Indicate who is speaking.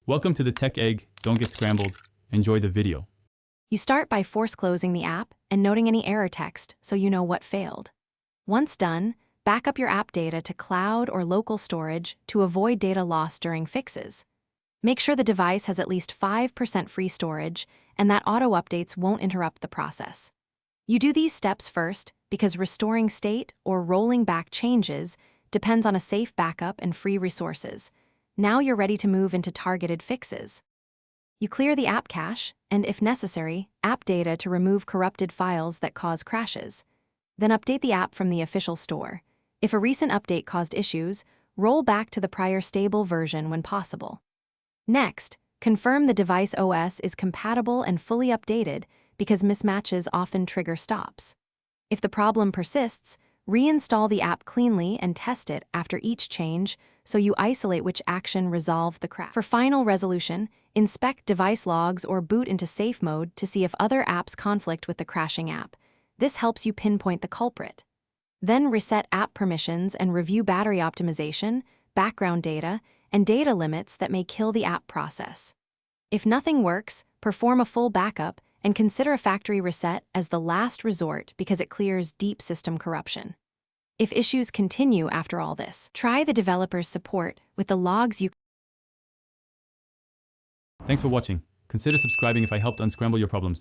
Speaker 1: Welcome to the Tech Egg. Don't get scrambled. Enjoy the video.
Speaker 2: You start by force closing the app and noting any error text so you know what failed. Once done, back up your app data to cloud or local storage to avoid data loss during fixes. Make sure the device has at least 5% free storage and that auto updates won't interrupt the process. You do these steps first because restoring state or rolling back changes depends on a safe backup and free resources. Now you're ready to move into targeted fixes. You clear the app cache and, if necessary, app data to remove corrupted files that cause crashes. Then update the app from the official store. If a recent update caused issues, roll back to the prior stable version when possible. Next, confirm the device OS is compatible and fully updated because mismatches often trigger stops. If the problem persists, reinstall the app cleanly and test it after each change so you isolate which action resolved the crash. For final resolution, inspect device logs or boot into safe mode to see if other apps conflict with the crashing app. This helps you pinpoint the culprit. Then reset app permissions and review battery optimization, background data, and data limits that may kill the app process. If nothing works, perform a full backup and consider a factory reset as the last resort because it clears deep system corruption. If issues continue after all this, try the developer's support with the logs you.
Speaker 1: Thanks for watching. Consider subscribing if I helped unscramble your problems.